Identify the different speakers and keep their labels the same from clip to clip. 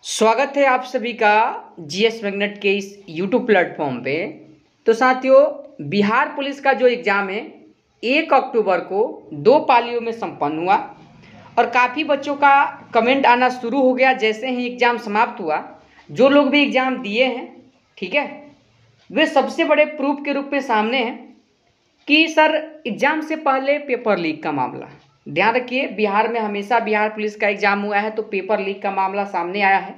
Speaker 1: स्वागत है आप सभी का जीएस मैग्नेट के इस यूट्यूब प्लेटफॉर्म पे। तो साथियों, बिहार पुलिस का जो एग्ज़ाम है 1 अक्टूबर को 2 पालियों में संपन्न हुआ और काफ़ी बच्चों का कमेंट आना शुरू हो गया जैसे ही एग्ज़ाम समाप्त हुआ। जो लोग भी एग्ज़ाम दिए हैं, ठीक है, वे सबसे बड़े प्रूफ के रूप में सामने हैं कि सर एग्ज़ाम से पहले पेपर लीक का मामला, ध्यान रखिए, बिहार में हमेशा बिहार पुलिस का एग्ज़ाम हुआ है तो पेपर लीक का मामला सामने आया है।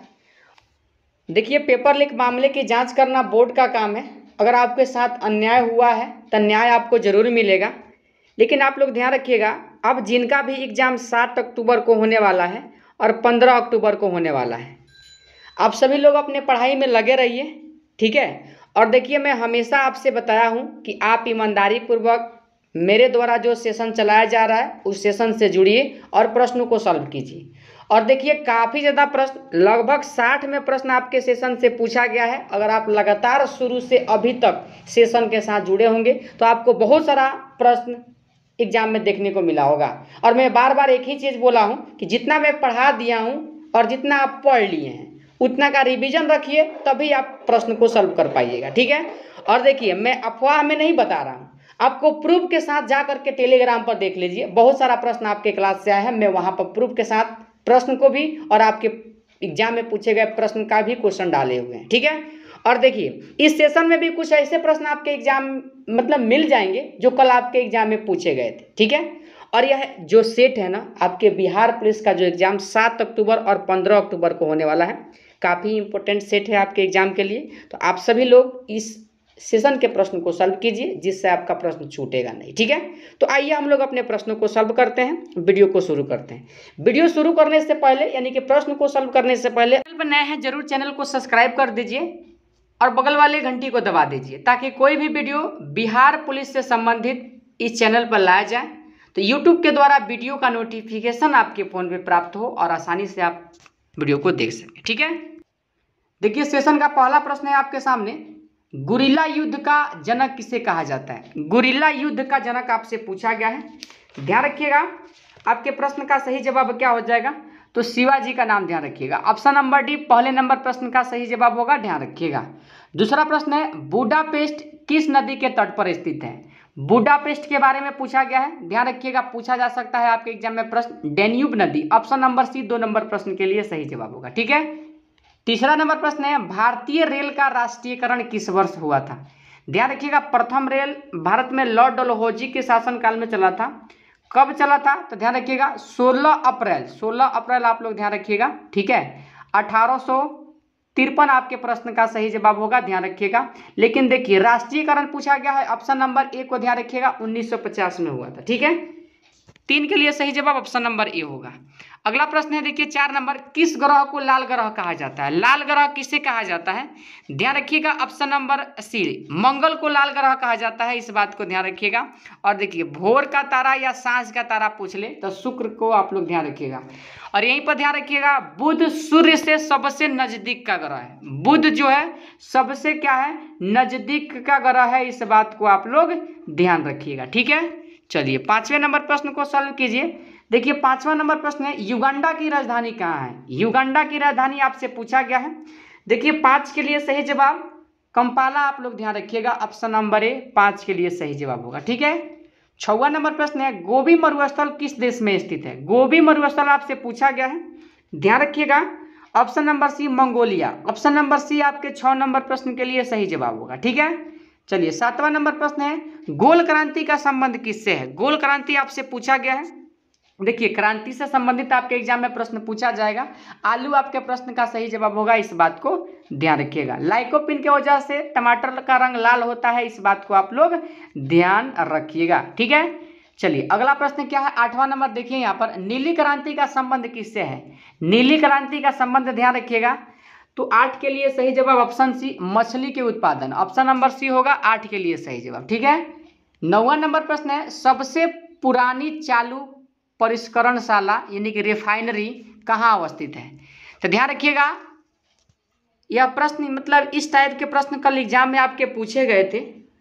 Speaker 1: देखिए, पेपर लीक मामले की जांच करना बोर्ड का काम है। अगर आपके साथ अन्याय हुआ है तो न्याय आपको ज़रूर मिलेगा। लेकिन आप लोग ध्यान रखिएगा, अब जिनका भी एग्ज़ाम 7 अक्टूबर को होने वाला है और 15 अक्टूबर को होने वाला है, आप सभी लोग अपने पढ़ाई में लगे रहिए, ठीक है। और देखिए, मैं हमेशा आपसे बताया हूँ कि आप ईमानदारी पूर्वक मेरे द्वारा जो सेशन चलाया जा रहा है उस सेशन से जुड़िए और प्रश्नों को सॉल्व कीजिए। और देखिए, काफ़ी ज़्यादा प्रश्न, लगभग 60 में प्रश्न आपके सेशन से पूछा गया है। अगर आप लगातार शुरू से अभी तक सेशन के साथ जुड़े होंगे तो आपको बहुत सारा प्रश्न एग्जाम में देखने को मिला होगा। और मैं बार बार एक ही चीज़ बोला हूँ कि जितना मैं पढ़ा दिया हूँ और जितना आप पढ़ लिए हैं उतना का रिवीजन रखिए, तभी आप प्रश्न को सॉल्व कर पाइएगा, ठीक है। और देखिए, मैं अफवाह में नहीं बता रहा हूँ, आपको प्रूफ के साथ जा करके टेलीग्राम पर देख लीजिए। बहुत सारा प्रश्न आपके क्लास से आया है, मैं वहाँ पर प्रूफ के साथ प्रश्न को भी और आपके एग्जाम में पूछे गए प्रश्न का भी क्वेश्चन डाले हुए हैं, ठीक है। और देखिए, इस सेशन में भी कुछ ऐसे प्रश्न आपके एग्जाम मतलब मिल जाएंगे जो कल आपके एग्जाम में पूछे गए थे, ठीक है। और यह जो सेट है ना, आपके बिहार पुलिस का जो एग्जाम 7 अक्टूबर और 15 अक्टूबर को होने वाला है, काफ़ी इंपॉर्टेंट सेट है आपके एग्जाम के लिए। तो आप सभी लोग इस सेशन के प्रश्न को सॉल्व कीजिए जिससे आपका प्रश्न छूटेगा नहीं, ठीक है। तो आइए हम लोग अपने प्रश्नों को सॉल्व करते हैं, वीडियो को शुरू करते हैं। वीडियो शुरू करने से पहले, यानी कि प्रश्न को सॉल्व करने से पहले, चैनल पर नए हैं जरूर चैनल को सब्सक्राइब कर दीजिए और बगल वाले घंटी को दबा दीजिए ताकि कोई भी वीडियो बिहार पुलिस से संबंधित इस चैनल पर लाया जाए तो यूट्यूब के द्वारा वीडियो का नोटिफिकेशन आपके फ़ोन पे प्राप्त हो और आसानी से आप वीडियो को देख सकें, ठीक है। देखिए, सेशन का पहला प्रश्न है आपके सामने, गुरिल्ला युद्ध का जनक किसे कहा जाता है। गुरिल्ला युद्ध का जनक आपसे पूछा गया है। ध्यान रखिएगा, आपके प्रश्न का सही जवाब क्या हो जाएगा, तो शिवाजी का नाम ध्यान रखिएगा। ऑप्शन नंबर डी पहले नंबर प्रश्न का सही जवाब होगा, ध्यान रखिएगा। दूसरा प्रश्न है, बुडापेस्ट किस नदी के तट पर स्थित है। बुडापेस्ट के बारे में पूछा गया है, ध्यान रखिएगा, पूछा जा सकता है आपके एग्जाम में प्रश्न। डेन्यूब नदी, ऑप्शन नंबर सी 2 नंबर प्रश्न के लिए सही जवाब होगा, ठीक है। तीसरा नंबर प्रश्न है, भारतीय रेल का राष्ट्रीयकरण किस वर्ष हुआ था। ध्यान रखिएगा, प्रथम रेल भारत में लॉर्ड डलहौजी के शासनकाल में चला था। कब चला था, तो ध्यान रखिएगा 16 अप्रैल आप लोग ध्यान रखिएगा, ठीक है। 1853 आपके प्रश्न का सही जवाब होगा, ध्यान रखिएगा। लेकिन देखिए, राष्ट्रीयकरण पूछा गया है, ऑप्शन नंबर ए को ध्यान रखिएगा, 1950 में हुआ था, ठीक है। 3 के लिए सही जवाब ऑप्शन नंबर ए होगा। अगला प्रश्न है, देखिए 4 नंबर, किस ग्रह को लाल ग्रह कहा जाता है। लाल ग्रह किसे कहा जाता है, ध्यान रखिएगा, ऑप्शन नंबर सी मंगल को लाल ग्रह कहा जाता है, इस बात को ध्यान रखिएगा। और देखिए, भोर का तारा या सांझ का तारा पूछ ले तो शुक्र को आप लोग ध्यान रखिएगा। और यहीं पर ध्यान रखिएगा, बुध सूर्य से सबसे नजदीक का ग्रह है। बुध जो है सबसे क्या है, नजदीक का ग्रह है, इस बात को आप लोग ध्यान रखिएगा, ठीक है। चलिए 5वें नंबर प्रश्न को सॉल्व कीजिए। देखिए, 5वां नंबर प्रश्न है, युगांडा की राजधानी कहाँ है। युगांडा की राजधानी आपसे पूछा गया है। देखिए, 5 के लिए सही जवाब कंपाला आप लोग ध्यान रखिएगा, ऑप्शन नंबर ए 5 के लिए सही जवाब होगा, ठीक है। 6वां नंबर प्रश्न है, गोबी मरुस्थल किस देश में स्थित है। गोबी मरुस्थल आपसे पूछा गया है, ध्यान रखिएगा, option number C Mongolia. Option number C आपके 6 नंबर प्रश्न के लिए सही जवाब होगा, ठीक है। चलिए 7वां नंबर प्रश्न है, गोल क्रांति का संबंध किससे है। गोल क्रांति आपसे पूछा गया है। देखिए, क्रांति से संबंधित आपके एग्जाम में प्रश्न पूछा जाएगा। आलू आपके प्रश्न का सही जवाब होगा, इस बात को ध्यान रखिएगा। लाइकोपिन की वजह से टमाटर का रंग लाल होता है, इस बात को आप लोग ध्यान रखिएगा, ठीक है। चलिए अगला प्रश्न क्या है, 8वां नंबर, देखिए यहाँ पर, नीली क्रांति का संबंध किससे है। नीली क्रांति का संबंध ध्यान रखिएगा, तो 8 के लिए सही जवाब ऑप्शन सी मछली के उत्पादन, ऑप्शन नंबर सी होगा 8 के लिए सही जवाब, ठीक है। 9वां नंबर प्रश्न है, सबसे पुरानी चालू परिष्करणशाला यानी कि रिफाइनरी कहाँ अवस्थित है। तो ध्यान रखिएगा, यह प्रश्न मतलब इस टाइप के प्रश्न कल एग्जाम में आपके पूछे गए थे।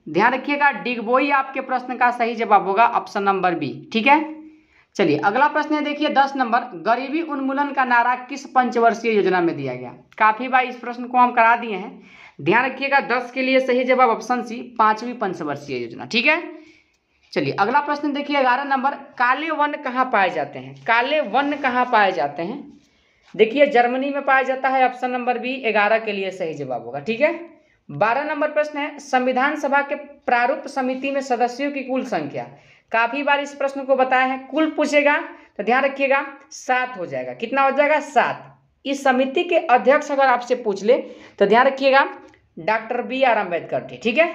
Speaker 1: ध्यान रखिएगा, डिगबोई आपके प्रश्न का सही जवाब होगा, ऑप्शन नंबर बी, ठीक है। चलिए अगला प्रश्न है, देखिए 10 नंबर, गरीबी उन्मूलन का नारा किस पंचवर्षीय योजना में दिया गया। काफी बार इस प्रश्न को हम करा दिए हैं, ध्यान रखिएगा। 10 के लिए सही जवाब ऑप्शन सी, 5वीं पंचवर्षीय योजना। ठीक है, चलिए अगला प्रश्न देखिए 11 नंबर, काले वन कहाँ पाए जाते हैं। काले वन कहाँ पाए जाते हैं, देखिए जर्मनी में पाया जाता है, ऑप्शन नंबर बी 11 के लिए सही जवाब होगा। ठीक है, 12 नंबर प्रश्न है, संविधान सभा के प्रारूप समिति में सदस्यों की कुल संख्या। काफी बार इस प्रश्न को बताया है, कुल पूछेगा तो ध्यान रखिएगा 7 हो जाएगा। कितना हो जाएगा, 7। इस समिति के अध्यक्ष अगर आपसे पूछ ले तो ध्यान रखिएगा डॉक्टर BR अम्बेडकर थे। ठीक है,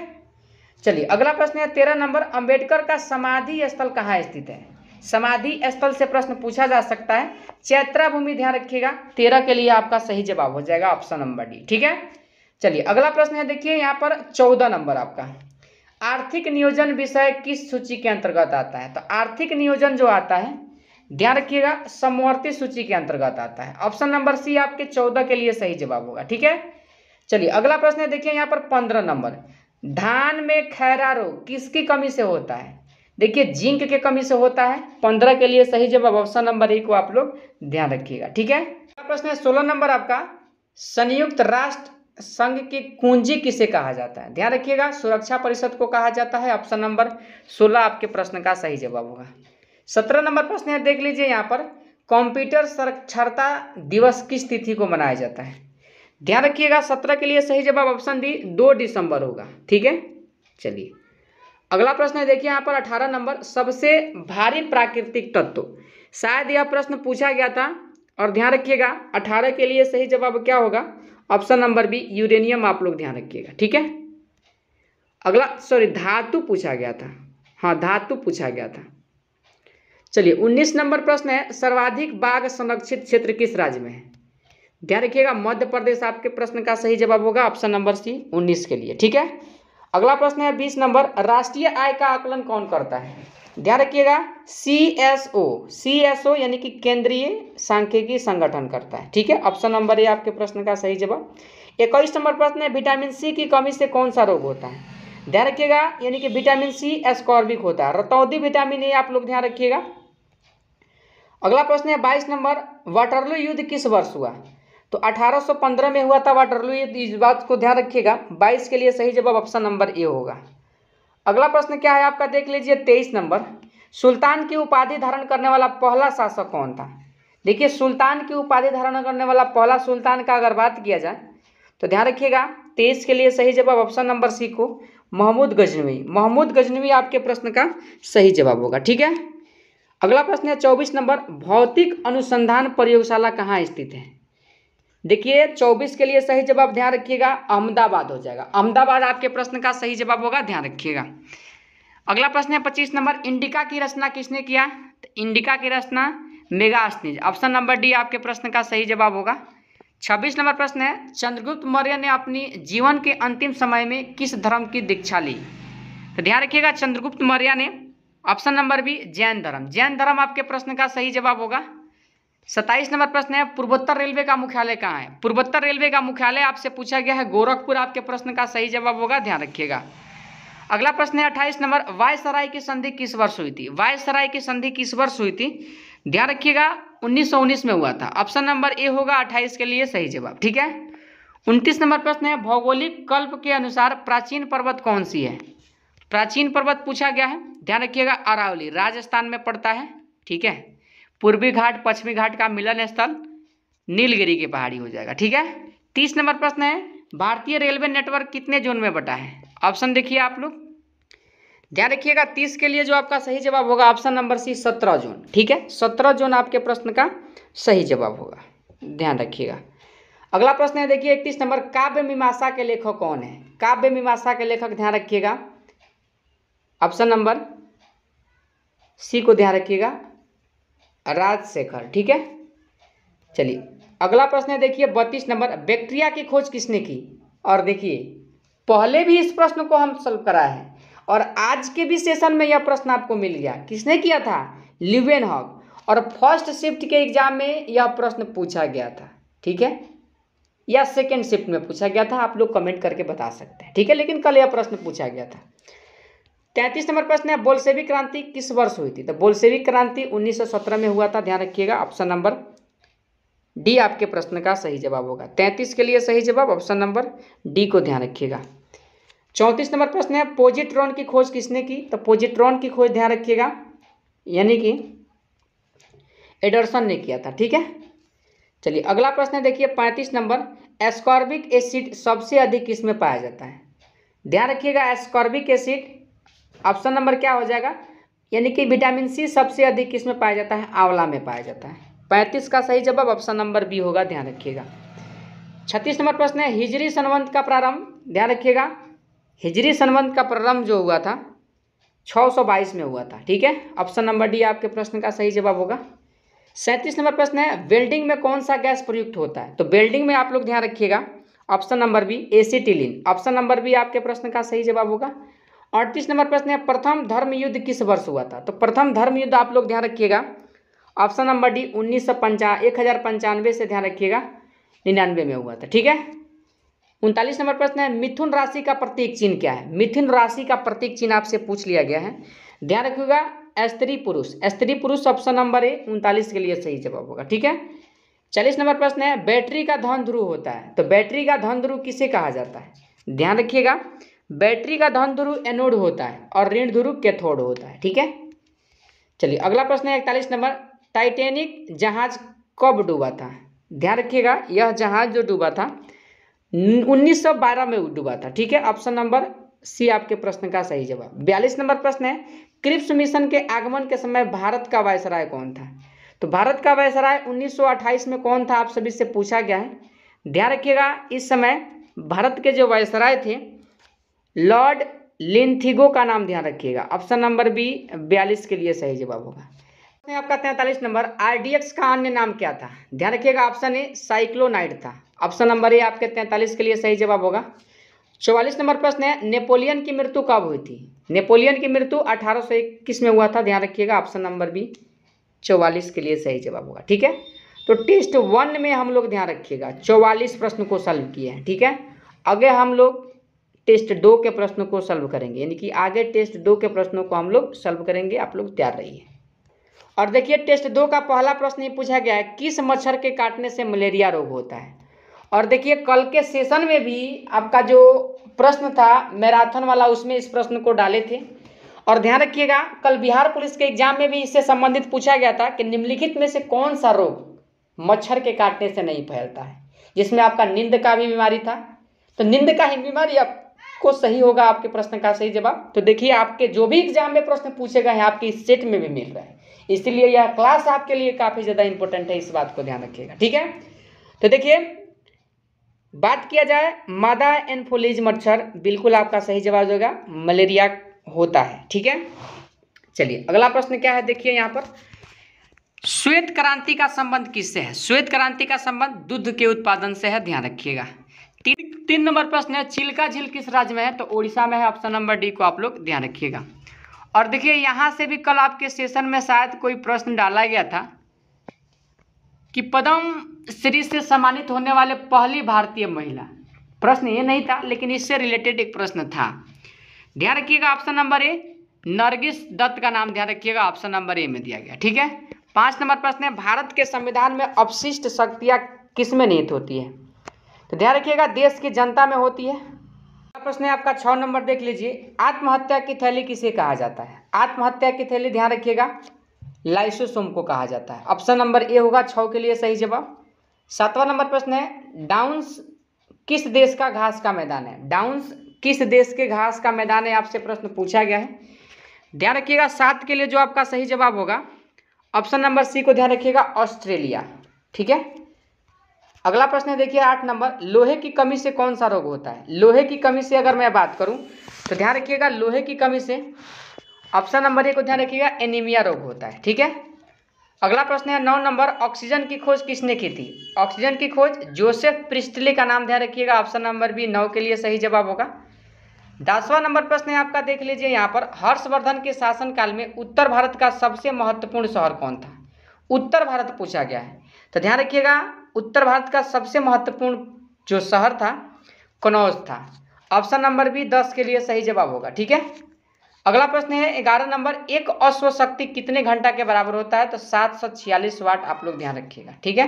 Speaker 1: चलिए अगला प्रश्न है 13 नंबर, अम्बेडकर का समाधि स्थल कहाँ स्थित है। समाधि स्थल से प्रश्न पूछा जा सकता है, चैत्रा भूमि। ध्यान रखिएगा 13 के लिए आपका सही जवाब हो जाएगा ऑप्शन नंबर डी। ठीक है, चलिए अगला प्रश्न है, देखिए यहाँ पर 14 नंबर आपका, आर्थिक नियोजन विषय किस सूची के अंतर्गत आता है। तो आर्थिक नियोजन जो आता है, ध्यान रखिएगा समवर्ती सूची के अंतर्गत आता है। ऑप्शन नंबर सी आपके 14 के लिए सही जवाब होगा। ठीक है, चलिए अगला प्रश्न है, देखिए यहाँ पर 15 नंबर, धान में खैरा रोग किसकी कमी से होता है। देखिए जिंक के कमी से होता है। 15 के लिए सही जवाब ऑप्शन नंबर ए को आप लोग ध्यान रखिएगा। ठीक है, अगला प्रश्न है 16 नंबर आपका, संयुक्त राष्ट्र संघ की कुंजी किसे कहा जाता है। ध्यान रखिएगा सुरक्षा परिषद को कहा जाता है। ऑप्शन नंबर 16 आपके प्रश्न का सही जवाब होगा। 17 नंबर प्रश्न है, देख लीजिए यहाँ पर, कंप्यूटर साक्षरता दिवस किस तिथि को मनाया जाता है। ध्यान रखिएगा 17 के लिए सही जवाब ऑप्शन डी 2 दिसंबर होगा। ठीक है, चलिए अगला प्रश्न है, देखिए यहाँ पर 18 नंबर, सबसे भारी प्राकृतिक तत्व। शायद यह प्रश्न पूछा गया था और ध्यान रखिएगा 18 के लिए सही जवाब क्या होगा, ऑप्शन नंबर बी यूरेनियम आप लोग ध्यान रखिएगा। ठीक है, अगला धातु पूछा गया था, हाँ धातु पूछा गया था। चलिए 19 नंबर प्रश्न है, सर्वाधिक बाघ संरक्षित क्षेत्र किस राज्य में है। ध्यान रखिएगा मध्य प्रदेश आपके प्रश्न का सही जवाब होगा ऑप्शन नंबर सी 19 के लिए। ठीक है, अगला प्रश्न है 20 नंबर, राष्ट्रीय आय का आकलन कौन करता है। ध्यान रखिएगा CSO यानी कि केंद्रीय सांख्यिकी संगठन करता है। ठीक है, ऑप्शन नंबर ए आपके प्रश्न का सही जवाब। 21 नंबर प्रश्न है, विटामिन सी की कमी से कौन सा रोग होता है। ध्यान रखिएगा यानी कि विटामिन सी एस्कॉर्बिक होता है, रतौंधी विटामिन ए आप लोग ध्यान रखिएगा। अगला प्रश्न है 22 नंबर, वाटरलू युद्ध किस वर्ष हुआ। तो 1815 में हुआ था वाटरलू युद्ध, इस बात को ध्यान रखिएगा। 22 के लिए सही जवाब ऑप्शन नंबर ए होगा। अगला प्रश्न क्या है आपका, देख लीजिए 23 नंबर, सुल्तान की उपाधि धारण करने वाला पहला शासक कौन था। देखिए सुल्तान की उपाधि धारण करने वाला पहला सुल्तान का अगर बात किया जाए तो ध्यान रखिएगा 23 के लिए सही जवाब ऑप्शन नंबर सी को महमूद गजनवी। महमूद गजनवी आपके प्रश्न का सही जवाब होगा। ठीक है, अगला प्रश्न है 24 नंबर, भौतिक अनुसंधान प्रयोगशाला कहाँ स्थित है। देखिए 24 के लिए सही जवाब ध्यान रखिएगा अहमदाबाद हो जाएगा। अहमदाबाद आपके प्रश्न का सही जवाब होगा, ध्यान रखिएगा। अगला प्रश्न है 25 नंबर, इंडिका की रचना किसने किया। तो इंडिका की रचना मेगास्थनीज, ऑप्शन नंबर डी आपके प्रश्न का सही जवाब होगा। 26 नंबर प्रश्न है, चंद्रगुप्त मौर्य ने अपनी जीवन के अंतिम समय में किस धर्म की दीक्षा ली। तो ध्यान रखिएगा चंद्रगुप्त मौर्य ने, ऑप्शन नंबर बी जैन धर्म। जैन धर्म आपके प्रश्न का सही जवाब होगा। 27 नंबर प्रश्न है, पूर्वोत्तर रेलवे का मुख्यालय कहाँ है। पूर्वोत्तर रेलवे का मुख्यालय आपसे पूछा गया है गोरखपुर, आपके प्रश्न का सही जवाब होगा, ध्यान रखिएगा। अगला प्रश्न है 28 नंबर, वायसराय की संधि किस वर्ष हुई थी। वायसराय की संधि किस वर्ष हुई थी, ध्यान रखिएगा 1919 में हुआ था। ऑप्शन नंबर ए होगा 28 के लिए सही जवाब। ठीक है, 29 नंबर प्रश्न है, भौगोलिक कल्प के अनुसार प्राचीन पर्वत कौन सी है। प्राचीन पर्वत पूछा गया है, ध्यान रखिएगा अरावली राजस्थान में पड़ता है। ठीक है, पूर्वी घाट पश्चिमी घाट का मिलन स्थल नीलगिरी की पहाड़ी हो जाएगा। ठीक है, 30 नंबर प्रश्न है, भारतीय रेलवे नेटवर्क कितने जोन में बटा है। ऑप्शन देखिए आप लोग, ध्यान रखिएगा 30 के लिए जो आपका सही जवाब होगा ऑप्शन नंबर सी 17 जोन। ठीक है, 17 जोन आपके प्रश्न का सही जवाब होगा, ध्यान रखिएगा। अगला प्रश्न है देखिए 31 नंबर, काव्य मीमांसा के लेखक कौन है। काव्य मीमांसा के लेखक ध्यान रखिएगा ऑप्शन नंबर सी को ध्यान रखिएगा राजशेखर। ठीक है, चलिए अगला प्रश्न है देखिए 32 नंबर, बैक्टीरिया की खोज किसने की। और देखिए पहले भी इस प्रश्न को हम सॉल्व कराए हैं और आज के भी सेशन में यह प्रश्न आपको मिल गया। किसने किया था, ल्यूवेनहॉक। और फर्स्ट शिफ्ट के एग्जाम में यह प्रश्न पूछा गया था। ठीक है, या सेकेंड शिफ्ट में पूछा गया था, आप लोग कमेंट करके बता सकते हैं। ठीक है, लेकिन कल यह प्रश्न पूछा गया था। 33 नंबर प्रश्न है, बोल्शेविक क्रांति किस वर्ष हुई थी? तो बोल्शेविक क्रांति 1917 में हुआ था, ध्यान रखिएगा। ऑप्शन नंबर डी आपके प्रश्न का सही जवाब होगा। 33 के लिए सही जवाब ऑप्शन नंबर डी को ध्यान रखिएगा। 34 नंबर प्रश्न है, पॉजिट्रॉन की खोज किसने की? तो पॉजिट्रॉन की खोज ध्यान रखिएगा यानी कि एडरसन ने किया था, ठीक है। चलिए अगला प्रश्न है, देखिए 35 नंबर, एस्कॉर्बिक एसिड सबसे अधिक किस में पाया जाता है? ध्यान रखिएगा, एस्कॉर्बिक एसिड ऑप्शन नंबर क्या हो जाएगा, यानी कि विटामिन सी सबसे अधिक किस में पाया जाता है? आंवला में पाया जाता है। 35 का सही जवाब ऑप्शन नंबर बी होगा, ध्यान रखिएगा। 36 नंबर प्रश्न है, हिजरी संवत का प्रारंभ, ध्यान रखिएगा, हिजरी संवत का प्रारंभ जो हुआ था 622 में हुआ था, ठीक है। ऑप्शन नंबर डी आपके प्रश्न का सही जवाब होगा। 37 नंबर प्रश्न है, वेल्डिंग में कौन सा गैस प्रयुक्त होता है? तो वेल्डिंग में आप लोग ध्यान रखिएगा, option number B acetylene, option number B आपके प्रश्न का सही जवाब होगा। 38 नंबर प्रश्न है, प्रथम धर्म युद्ध किस वर्ष हुआ था? तो प्रथम धर्म युद्ध आप लोग ध्यान रखिएगा, ऑप्शन नंबर डी 1095 से ध्यान रखिएगा 99 में हुआ था, ठीक है। 39 नंबर प्रश्न है, मिथुन राशि का प्रतीक चिन्ह क्या है? मिथुन राशि का प्रतीक चिन्ह आपसे पूछ लिया गया है, ध्यान रखिएगा, स्त्री पुरुष, स्त्री पुरुष ऑप्शन नंबर ए 39 के लिए सही जवाब होगा, ठीक है। 40 नंबर प्रश्न है, बैटरी का धन ध्रुव होता है, तो बैटरी का धन ध्रुव किसे कहा जाता है? ध्यान रखिएगा, बैटरी का धन ध्रुव एनोड होता है और ऋण ध्रुव कैथोड होता है, ठीक है। चलिए अगला प्रश्न है 41 नंबर, टाइटैनिक जहाज कब डूबा था? ध्यान रखिएगा, यह जहाज जो डूबा था 1912 में डूबा था, ठीक है। ऑप्शन नंबर सी आपके प्रश्न का सही जवाब। 42 नंबर प्रश्न है, क्रिप्स मिशन के आगमन के समय भारत का वायसराय कौन था? तो भारत का वायसराय 1928 में कौन था, आप सभी से पूछा गया है। ध्यान रखिएगा, इस समय भारत के जो वायसराय थे लॉर्ड लिंथिगो का नाम ध्यान रखिएगा, ऑप्शन नंबर बी 42 के लिए सही जवाब होगा। आपका 43 नंबर, आरडीएक्स का अन्य नाम क्या था? ध्यान रखिएगा, ऑप्शन ए साइक्लोनाइड था, ऑप्शन नंबर ए आपके 43 के लिए सही जवाब होगा। 44 नंबर प्रश्न है, नेपोलियन की मृत्यु कब हुई थी? नेपोलियन की मृत्यु 1821 में हुआ था, ध्यान रखिएगा, ऑप्शन नंबर बी 44 के लिए सही जवाब होगा, ठीक है। तो टेस्ट 1 में हम लोग ध्यान रखिएगा 44 प्रश्न को सॉल्व किए हैं, ठीक है। आगे हम लोग टेस्ट 2 के प्रश्नों को सॉल्व करेंगे, यानी कि आगे टेस्ट 2 के प्रश्नों को हम लोग सॉल्व करेंगे, आप लोग तैयार रहिए। और देखिए टेस्ट 2 का पहला प्रश्न ये पूछा गया है, किस मच्छर के काटने से मलेरिया रोग होता है? और देखिए कल के सेशन में भी आपका जो प्रश्न था मैराथन वाला, उसमें इस प्रश्न को डाले थे। और ध्यान रखिएगा, कल बिहार पुलिस के एग्जाम में भी इससे संबंधित पूछा गया था कि निम्नलिखित में से कौन सा रोग मच्छर के काटने से नहीं फैलता है, जिसमें आपका नींद का भी बीमारी था। तो नींद का ही बीमारी आपको सही होगा, आपके प्रश्न का सही जवाब। तो देखिए आपके जो भी एग्जाम में प्रश्न पूछे गए हैं आपके इस सेट में भी मिल रहा है, इसलिए यह क्लास आपके लिए काफ़ी ज़्यादा इंपॉर्टेंट है, इस बात को ध्यान रखिएगा, ठीक है। तो देखिए बात किया जाए मादा एनोफिलीज मच्छर, बिल्कुल आपका सही जवाब होगा, मलेरिया होता है, ठीक है। चलिए अगला प्रश्न क्या है, देखिए यहाँ पर, श्वेत क्रांति का संबंध किससे है? श्वेत क्रांति का संबंध दूध के उत्पादन से है, ध्यान रखिएगा। 3 नंबर प्रश्न है, चिल्का झील किस राज्य में है? तो उड़ीसा में है, ऑप्शन नंबर डी को आप लोग ध्यान रखिएगा। और देखिए यहाँ से भी कल आपके सेशन में शायद कोई प्रश्न डाला गया था कि पद्म श्री से सम्मानित होने वाले पहली भारतीय महिला, प्रश्न ये नहीं था लेकिन इससे रिलेटेड एक प्रश्न था, ध्यान रखिएगा, option number A Nargis Dutt का नाम ध्यान रखिएगा, ऑप्शन नंबर ए में दिया गया, ठीक है। 5 नंबर प्रश्न है, भारत के संविधान में अपशिष्ट शक्तियाँ किस में निहित होती है? तो ध्यान रखिएगा देश की जनता में होती है। प्रश्न है आपका 6 नंबर, देख लीजिए, आत्महत्या की थैली किसे कहा जाता है? आत्महत्या की थैली ध्यान रखिएगा लाइसोसोम को कहा जाता है, ऑप्शन नंबर ए होगा 6 के लिए सही जवाब। 7वां नंबर प्रश्न है, डाउन्स किस देश का घास का मैदान है? डाउन्स किस देश के घास का मैदान है, आपसे प्रश्न पूछा गया है, ध्यान रखिएगा। 7 के लिए जो आपका सही जवाब होगा ऑप्शन नंबर सी को ध्यान रखिएगा, ऑस्ट्रेलिया, ठीक है। अगला प्रश्न है देखिए 8 नंबर, लोहे की कमी से कौन सा रोग होता है? लोहे की कमी से अगर मैं बात करूं तो ध्यान रखिएगा लोहे की कमी से ऑप्शन नंबर ए को ध्यान रखिएगा, एनीमिया रोग होता है, ठीक है। अगला प्रश्न है 9 नंबर, ऑक्सीजन की खोज किसने की थी? ऑक्सीजन की खोज जोसेफ प्रिस्टले का नाम ध्यान रखिएगा, ऑप्शन नंबर बी 9 के लिए सही जवाब होगा। 10वां नंबर प्रश्न है आपका, देख लीजिए यहाँ पर, हर्षवर्धन के शासनकाल में उत्तर भारत का सबसे महत्वपूर्ण शहर कौन था? उत्तर भारत पूछा गया है, तो ध्यान रखिएगा उत्तर भारत का सबसे महत्वपूर्ण जो शहर था कनौज था, ऑप्शन नंबर बी 10 के लिए सही जवाब होगा, ठीक है। अगला प्रश्न है 11 नंबर, एक अश्व शक्ति कितने घंटा के बराबर होता है? तो 746 वाट, आप लोग ध्यान रखिएगा, ठीक है।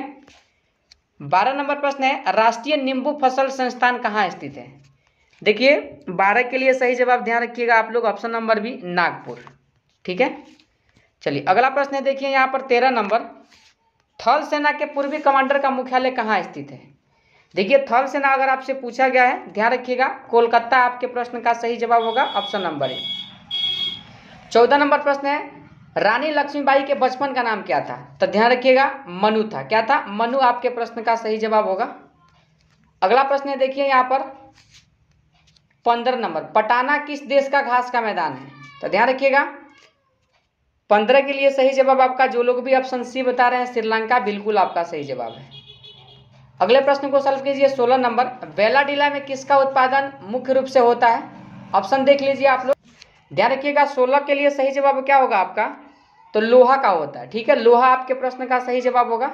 Speaker 1: 12 नंबर प्रश्न है राष्ट्रीय नींबू फसल संस्थान कहाँ स्थित है? देखिए 12 के लिए सही जवाब ध्यान रखिएगा आप लोग, ऑप्शन नंबर बी नागपुर, ठीक है। चलिए अगला प्रश्न है, देखिए यहाँ पर 13 नंबर, थल सेना के पूर्वी कमांडर का मुख्यालय कहाँ स्थित है? देखिए थल सेना अगर आपसे पूछा गया है, ध्यान रखिएगा कोलकाता आपके प्रश्न का सही जवाब होगा, ऑप्शन नंबर ए। 14 नंबर प्रश्न है रानी लक्ष्मीबाई के बचपन का नाम क्या था? तो ध्यान रखिएगा मनु था, क्या था? मनु आपके प्रश्न का सही जवाब होगा। अगला प्रश्न है देखिए यहाँ पर 15 नंबर, पटाना किस देश का घास का मैदान है? तो ध्यान रखिएगा 15 के लिए सही जवाब आपका, जो लोग भी ऑप्शन सी बता रहे हैं श्रीलंका, बिल्कुल आपका सही जवाब है। अगले प्रश्न को सॉल्व कीजिए 16 नंबर, बेलाडीला में किसका उत्पादन मुख्य रूप से होता है? ऑप्शन देख लीजिए आप लोग, ध्यान रखिएगा 16 के लिए सही जवाब क्या होगा आपका? तो लोहा का होता है, ठीक है, लोहा आपके प्रश्न का सही जवाब होगा।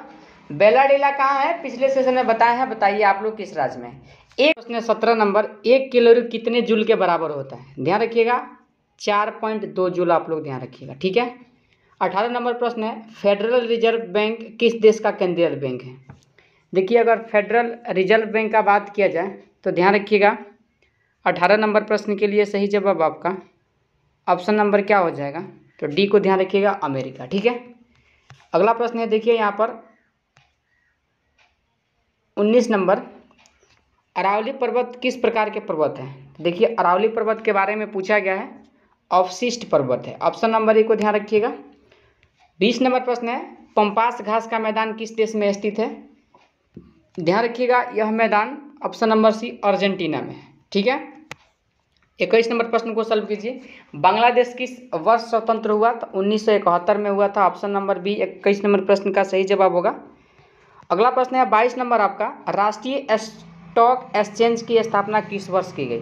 Speaker 1: बेलाडीला कहाँ है? पिछले सेशन में बताए हैं, बताइए आप लोग किस राज्य में। एक प्रश्न 17 नंबर, 1 कैलोरी कितने जूल के बराबर होता है? ध्यान रखिएगा 4.2 जूल, आप लोग ध्यान रखिएगा, ठीक है। 18 नंबर प्रश्न है फेडरल रिजर्व बैंक किस देश का केंद्रीय बैंक है? देखिए अगर फेडरल रिजर्व बैंक का बात किया जाए तो ध्यान रखिएगा 18 नंबर प्रश्न के लिए सही जवाब आपका ऑप्शन नंबर क्या हो जाएगा? तो डी को ध्यान रखिएगा अमेरिका, ठीक है। अगला प्रश्न है देखिए यहाँ पर 19 नंबर, अरावली पर्वत किस प्रकार के पर्वत है? देखिए अरावली पर्वत के बारे में पूछा गया है, अवशिष्ट पर्वत है, ऑप्शन नंबर ए को ध्यान रखिएगा। 20 नंबर प्रश्न है पंपास घास का मैदान किस देश में स्थित है? ध्यान रखिएगा यह मैदान ऑप्शन नंबर सी अर्जेंटीना में है, ठीक है। 21 नंबर प्रश्न को सॉल्व कीजिए, बांग्लादेश किस वर्ष स्वतंत्र हुआ? तो 1971 में हुआ था, ऑप्शन नंबर बी 21 नंबर प्रश्न का सही जवाब होगा। अगला प्रश्न है 22 नंबर आपका, राष्ट्रीय स्टॉक एक्सचेंज की स्थापना किस वर्ष की गई?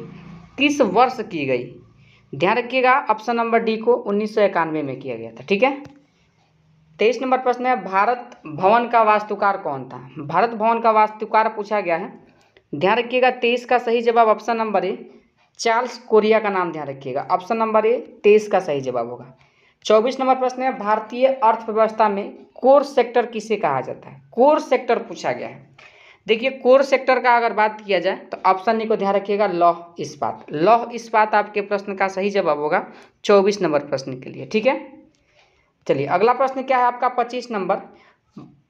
Speaker 1: किस वर्ष की गई? ध्यान रखिएगा ऑप्शन नंबर डी को 1991 में किया गया था, ठीक है। 23 नंबर प्रश्न है भारत भवन का वास्तुकार कौन था? भारत भवन का वास्तुकार पूछा गया है, ध्यान रखिएगा 23 का सही जवाब option number A Charles Korea का नाम ध्यान रखिएगा, ऑप्शन नंबर ए 23 का सही जवाब होगा। 24 नंबर प्रश्न है भारतीय अर्थव्यवस्था में कोर सेक्टर किसे कहा जाता है? कोर सेक्टर पूछा गया है। देखिए कोर सेक्टर का अगर बात किया जाए तो ऑप्शन ए को ध्यान रखिएगा लौह इस्पात, लौह इस्पात आपके प्रश्न का सही जवाब होगा 24 नंबर प्रश्न के लिए, ठीक है। चलिए अगला प्रश्न क्या है आपका 25 नंबर,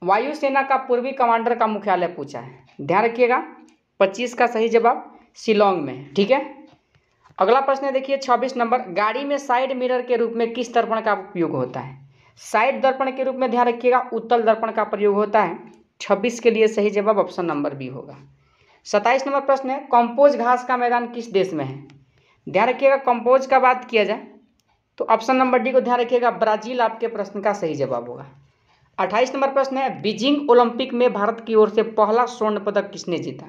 Speaker 1: वायुसेना का पूर्वी कमांडर का मुख्यालय पूछा है, ध्यान रखिएगा 25 का सही जवाब शिलोंग में है, ठीक है। अगला प्रश्न है देखिए 26 नंबर, गाड़ी में साइड मिरर के रूप में किस दर्पण का उपयोग होता है? साइड दर्पण के रूप में ध्यान रखिएगा उत्तल दर्पण का प्रयोग होता है, 26 के लिए सही जवाब ऑप्शन नंबर बी होगा। 27 नंबर प्रश्न है कंपोज घास का मैदान किस देश में है? ध्यान रखिएगा कंपोज का बात किया जाए तो ऑप्शन नंबर डी को ध्यान रखिएगा ब्राजील आपके प्रश्न का सही जवाब होगा। 28 नंबर प्रश्न है बीजिंग ओलंपिक में भारत की ओर से पहला स्वर्ण पदक किसने जीता?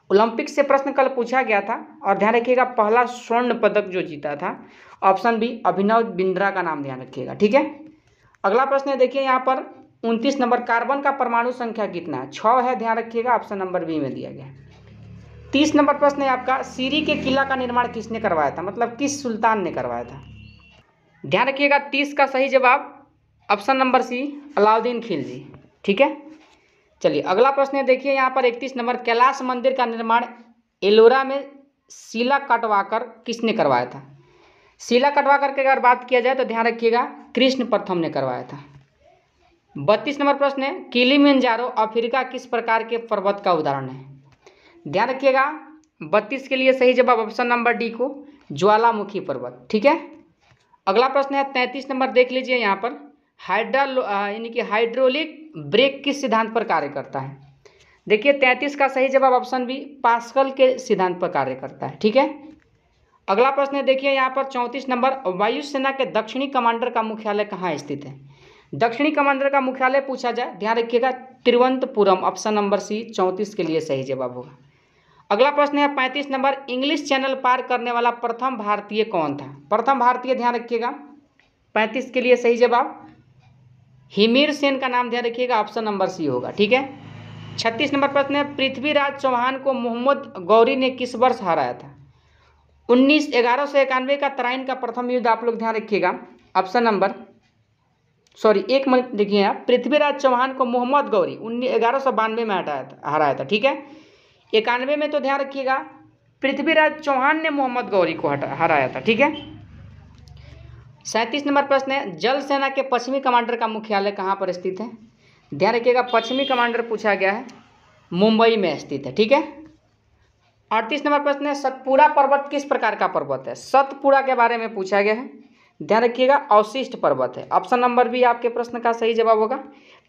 Speaker 1: ओलंपिक से प्रश्न कल पूछा गया था और ध्यान रखिएगा पहला स्वर्ण पदक जो जीता था ऑप्शन बी अभिनव बिंद्रा का नाम ध्यान रखिएगा, ठीक है। अगला प्रश्न है देखिए यहाँ पर 29 नंबर, कार्बन का परमाणु संख्या कितना है? 6 है, ध्यान रखिएगा ऑप्शन नंबर बी में दिया गया। 30 नंबर प्रश्न है आपका, सीरी के किला का निर्माण किसने करवाया था? मतलब किस सुल्तान ने करवाया था? ध्यान रखिएगा 30 का सही जवाब option number C Alauddin Khilji, ठीक है। चलिए अगला प्रश्न है देखिए यहाँ पर 31 नंबर, कैलाश मंदिर का निर्माण एलोरा में शिला कटवाकर किसने करवाया था? शिला कटवाकर की अगर बात किया जाए तो ध्यान रखिएगा कृष्ण प्रथम ने करवाया था। 32 नंबर प्रश्न है किलिमंजारो अफ्रीका किस प्रकार के पर्वत का उदाहरण है? ध्यान रखिएगा 32 के लिए सही जवाब ऑप्शन नंबर डी को ज्वालामुखी पर्वत, ठीक है। अगला प्रश्न है 33 नंबर, देख लीजिए यहाँ पर यानी कि हाइड्रोलिक ब्रेक किस सिद्धांत पर कार्य करता है? देखिए 33 का सही जवाब ऑप्शन बी पास्कल के सिद्धांत पर कार्य करता है, ठीक है। अगला प्रश्न है देखिए यहाँ पर 34 नंबर, वायुसेना के दक्षिणी कमांडर का मुख्यालय कहाँ स्थित है? दक्षिणी कमांडर का मुख्यालय पूछा जाए ध्यान रखिएगा तिरुवनंतपुरम, ऑप्शन नंबर सी 34 के लिए सही जवाब होगा। अगला प्रश्न है 35 नंबर, इंग्लिश चैनल पार करने वाला प्रथम भारतीय कौन था? प्रथम भारतीय ध्यान रखिएगा 35 के लिए सही जवाब हिमीर सेन का नाम ध्यान रखिएगा ऑप्शन नंबर सी होगा, ठीक है। 36 नंबर प्रश्न है पृथ्वीराज चौहान को मोहम्मद गौरी ने किस वर्ष हराया था? 1191 का तराइन का प्रथम युद्ध आप लोग ध्यान रखिएगा। ऑप्शन नंबर एक मिनट देखिए आप, पृथ्वीराज चौहान को मोहम्मद गौरी 1192 में हराया था। ठीक है, 91 में तो ध्यान रखिएगा पृथ्वीराज चौहान ने मोहम्मद गौरी को हराया था। ठीक है, 37 नंबर प्रश्न है, जल सेना के पश्चिमी कमांडर का मुख्यालय कहाँ पर स्थित है? ध्यान रखिएगा पश्चिमी कमांडर पूछा गया है, मुंबई में स्थित है। ठीक है, 38 नंबर प्रश्न है, सतपुड़ा पर्वत किस प्रकार का पर्वत है? सतपुड़ा के बारे में पूछा गया है, ध्यान रखिएगा अवशिष्ट पर्वत है। ऑप्शन नंबर बी आपके प्रश्न का सही जवाब होगा।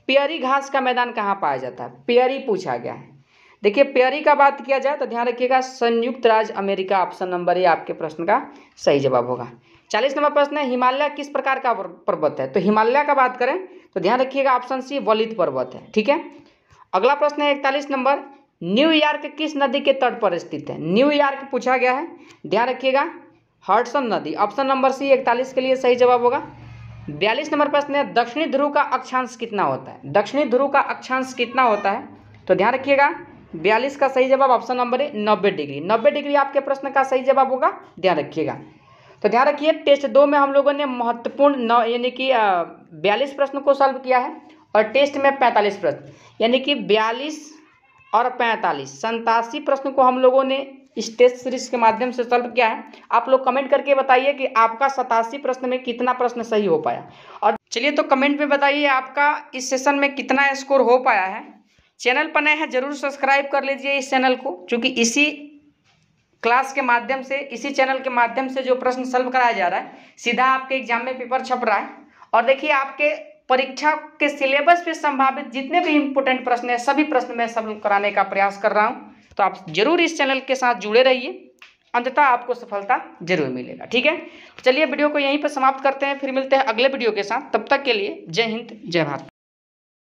Speaker 1: पेयरी घास का मैदान कहाँ पाया जाता है? पेयरी पूछा गया है। देखिए पेयरी का बात किया जाए तो ध्यान रखिएगा संयुक्त राज्य अमेरिका, ऑप्शन नंबर ए आपके प्रश्न का सही जवाब होगा। 40 नंबर प्रश्न है, हिमालय किस प्रकार का पर्वत है? तो हिमालय का बात करें तो ध्यान रखिएगा ऑप्शन सी वलित पर्वत है। ठीक है, अगला प्रश्न है 41 नंबर, न्यूयॉर्क किस नदी के तट पर स्थित है? न्यूयॉर्क पूछा गया है, ध्यान रखिएगा हडसन नदी, ऑप्शन नंबर सी 41 के लिए सही जवाब होगा। 42 नंबर प्रश्न है, दक्षिणी ध्रुव का अक्षांश कितना होता है? दक्षिणी ध्रुव का अक्षांश कितना होता है? तो ध्यान रखिएगा 42 का सही जवाब ऑप्शन नंबर ए 90 डिग्री। 90 डिग्री आपके प्रश्न का सही जवाब होगा, ध्यान रखिएगा। तो ध्यान रखिए टेस्ट 2 में हम लोगों ने महत्वपूर्ण यानी कि 42 प्रश्न को सॉल्व किया है और टेस्ट में 45 प्रश्न, यानी कि 42 और 45 87 प्रश्न को हम लोगों ने इस टेस्ट सीरीज के माध्यम से सॉल्व किया है। आप लोग कमेंट करके बताइए कि आपका 87 प्रश्न में कितना प्रश्न सही हो पाया। और चलिए तो कमेंट में बताइए आपका इस सेशन में कितना स्कोर हो पाया है। चैनल पर नए हैं जरूर सब्सक्राइब कर लीजिए इस चैनल को, क्योंकि इसी क्लास के माध्यम से, इसी चैनल के माध्यम से जो प्रश्न सॉल्व कराया जा रहा है सीधा आपके एग्जाम में पेपर छप रहा है। और देखिए आपके परीक्षा के सिलेबस पे संभावित जितने भी इंपोर्टेंट प्रश्न हैं सभी प्रश्न मैं सॉल्व कराने का प्रयास कर रहा हूं, तो आप जरूर इस चैनल के साथ जुड़े रहिए, अंततः आपको सफलता जरूर मिलेगा। ठीक है, चलिए वीडियो को यहीं पर समाप्त करते हैं, फिर मिलते हैं अगले वीडियो के साथ। तब तक के लिए जय हिंद जय भारत।